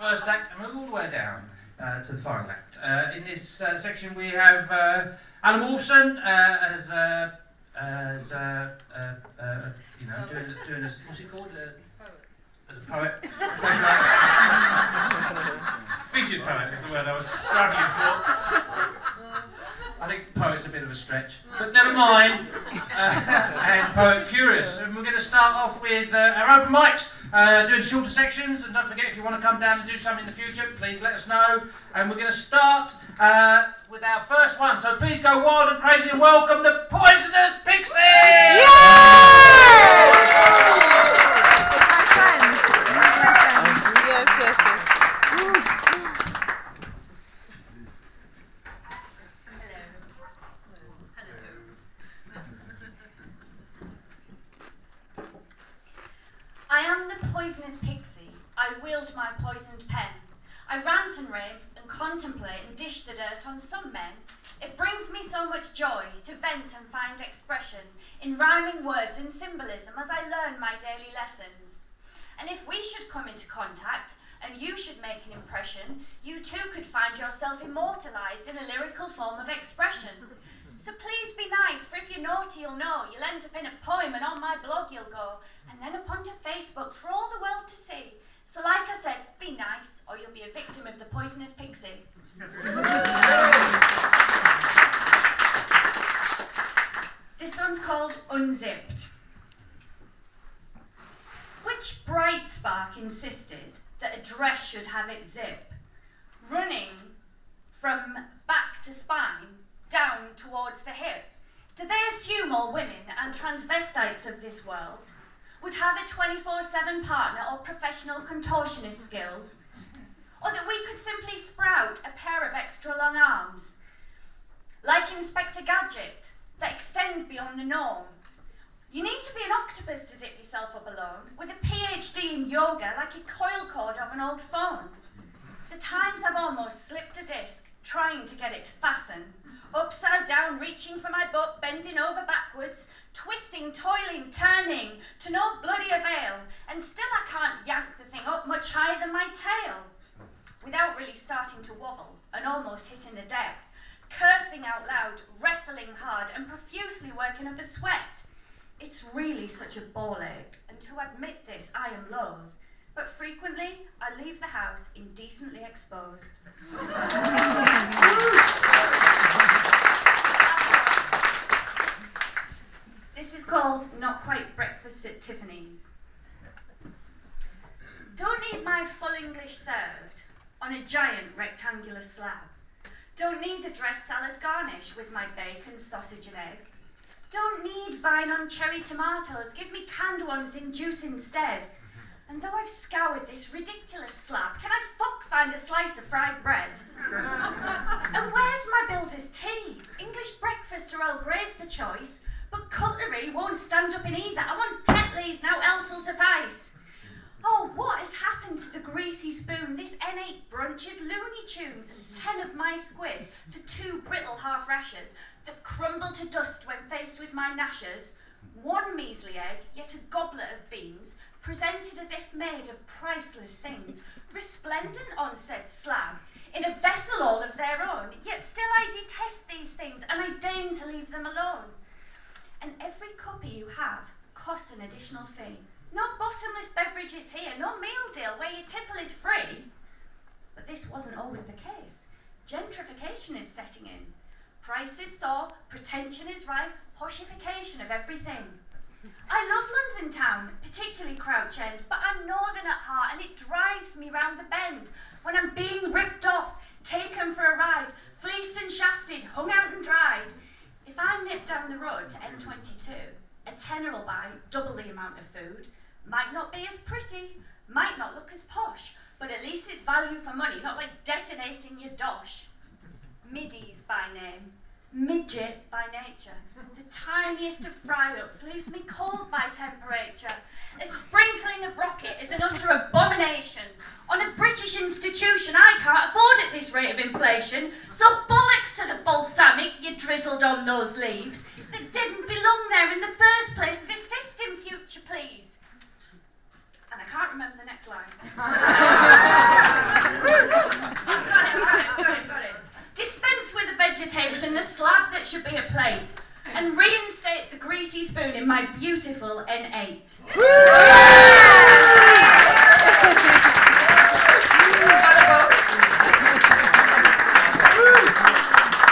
first act and move all the way down to the final act. In this section we have Alan Wolfson doing a, what's it called? As a poet. Featured poet is the word I was struggling for. I think poet's a bit of a stretch, but never mind. And poet curious. And we're going to start off with our open mics, doing shorter sections. And don't forget, if you want to come down and do something in the future, please let us know. And we're going to start with our first one. So please go wild and crazy and welcome the Poisonous Pixies! Yeah! I am the poisonous pixie. I wield my poisoned pen. I rant and rave and contemplate and dish the dirt on some men. It brings me so much joy to vent and find expression in rhyming words and symbolism as I learn my daily lessons. And if we should come into contact and you should make an impression, you too could find yourself immortalised in a lyrical form of expression. So please be nice, for if you're naughty you'll know, you'll end up in a poem and on my blog you'll go, and then up onto Facebook for all the world to see. So like I said, be nice, or you'll be a victim of the poisonous pixie. This one's called Unzipped. Which bright spark insisted that a dress should have its zip, running from back to spine, down towards the hip? Do they assume all women and transvestites of this world would have a 24/7 partner or professional contortionist skills? Or that we could simply sprout a pair of extra long arms, like Inspector Gadget, that extend beyond the norm? You need to be an octopus to zip yourself up alone, with a PhD in yoga like a coil cord of an old phone. The times I've almost slipped a disc, trying to get it to fasten, upside down, reaching for my butt, bending over backwards, twisting, toiling, turning, to no bloody avail, and still I can't yank the thing up much higher than my tail, without really starting to wobble and almost hitting the deck, cursing out loud, wrestling hard, and profusely working up a sweat. It's really such a ball ache, and to admit this I am loath, but frequently I leave the house indecently exposed. This is called Not Quite Breakfast at Tiffany's. Don't need my full English served on a giant rectangular slab. Don't need a dressed salad garnish with my bacon, sausage and egg. Don't need vine on cherry tomatoes, give me canned ones in juice instead. And though I've scoured this ridiculous slab, can I find a slice of fried bread? And where's my builder's tea? English breakfast or Earl Grey's the choice, but cutlery won't stand up in either. I want Tetley's, now else will suffice. Oh, what has happened to the greasy spoon? This N8 brunch is Looney Tunes. 10 of my squid for 2 brittle half rashers that crumble to dust when faced with my gnashers. 1 measly egg, yet a goblet of beans, presented as if made of priceless things, resplendent on said slab, in a vessel all of their own. Yet still I detest these things, and I deign to leave them alone. And every cuppa you have costs an additional fee. No bottomless beverages here, no meal deal where your tipple is free. But this wasn't always the case. Gentrification is setting in. Prices soar, pretension is rife, poshification of everything. I love London town, particularly Crouch End, but I'm northern at heart and it drives me round the bend when I'm being ripped off, taken for a ride, fleeced and shafted, hung out and dried. If I nip down the road to N22, a tenner will buy double the amount of food. Might not be as pretty, might not look as posh, but at least it's value for money, not like detonating your dosh. Middies by name, midget by nature. The tiniest of fry-ups leaves me cold by temperature. A sprinkling of rocket is an utter abomination. On a British institution, I can't afford at this rate of inflation. So bollocks to the balsamic you drizzled on those leaves that didn't belong there in the first place. Desist in future, please. And I can't remember the next line. vegetation, the slab that should be a plate, and reinstate the greasy spoon in my beautiful N8.